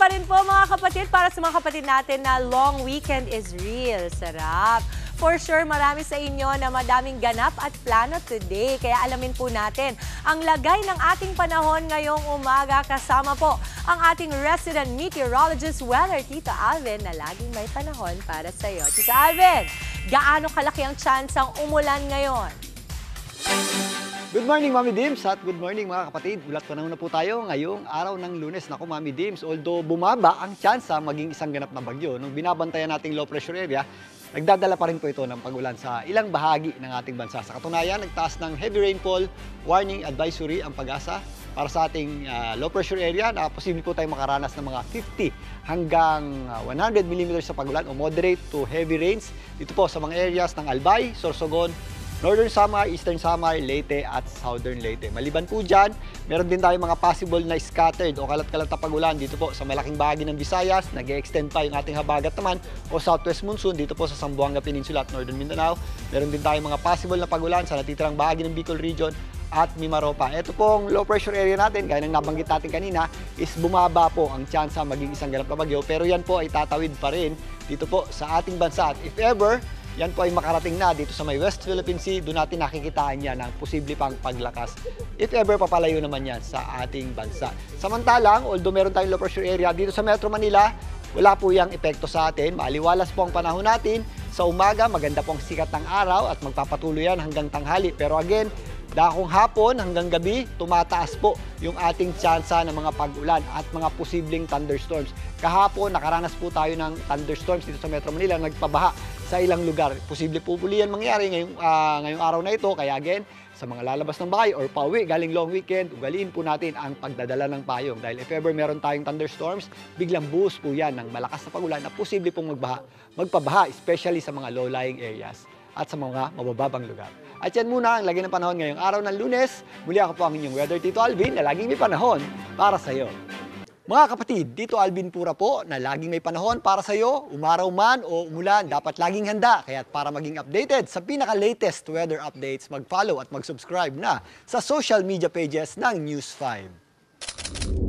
pa rin po mga kapatid para sa mga kapatid natin na long weekend is real. Sarap. For sure, marami sa inyo na madaming ganap at plano today. Kaya alamin po natin ang lagay ng ating panahon ngayong umaga. Kasama po ang ating resident meteorologist, weather Tito Alvin, na laging may panahon para sa iyo. Tito Alvin, gaano kalaki ang chance ang umulan ngayon? Good morning, Mami Dims, at good morning mga kapatid. Ulat panahon na po tayo ngayong araw ng Lunes. Naku, Mami Dims, although bumaba ang tsansa maging isang ganap na bagyo, nung binabantayan nating low pressure area, nagdadala pa rin po ito ng pagulan sa ilang bahagi ng ating bansa. Sa katunayan, nagtaas ng heavy rainfall warning advisory ang Pag-asa para sa ating low pressure area na posible po tayong makaranas ng mga 50 hanggang 100 mm sa pagulan o moderate to heavy rains dito po sa mga areas ng Albay, Sorsogon, Northern Samar, Eastern Samar, Leyte at Southern Leyte. Maliban po dyan, meron din tayong mga possible na scattered o kalat-kalat na pagulan dito po sa malaking bahagi ng Visayas. Nag-extend pa yung ating habagat naman o southwest monsoon dito po sa Zamboanga Peninsula at Northern Mindanao. Meron din tayong mga possible na pagulan sa natitirang bahagi ng Bicol Region at Mimaropa. Ito pong low pressure area natin, gaya ng nabanggit natin kanina, is bumaba po ang tsansa maging isang ganap na bagyo. Pero yan po ay tatawid pa rin dito po sa ating bansa. At if ever, yan po ay makarating na dito sa may West Philippine Sea, doon natin nakikitaan yan ng posible pang paglakas. If ever, papalayo naman yan sa ating bansa. Samantalang, although meron tayong low pressure area dito sa Metro Manila, wala po yung epekto sa atin. Maaliwalas po ang panahon natin. Sa umaga, maganda po ang sikat ng araw at magpapatuloy yan hanggang tanghali. Pero again, dakong hapon hanggang gabi, tumataas po yung ating tsansa ng mga pag-ulan at mga posibleng thunderstorms. Kahapon, nakaranas po tayo ng thunderstorms dito sa Metro Manila, nagpabaha sa ilang lugar. Posible po yan mangyari ngayong araw na ito. Kaya again, sa mga lalabas ng bahay or pauwi galing long weekend, ugaliin po natin ang pagdadala ng payong. Dahil if ever meron tayong thunderstorms, biglang buhos po yan ng malakas na pag-ulan na posible pong magpabaha, especially sa mga low-lying areas at sa mga mabababang lugar. At yan muna ang lagay ng panahon ngayong araw ng Lunes. Muli ako po ang inyong weather Tito Alvin na laging may panahon para sa iyo. Mga kapatid, Tito Alvin Pura po na laging may panahon para sa iyo, umaraw man o umulan, dapat laging handa. Kaya para maging updated sa pinaka-latest weather updates, mag-follow at mag-subscribe na sa social media pages ng News 5.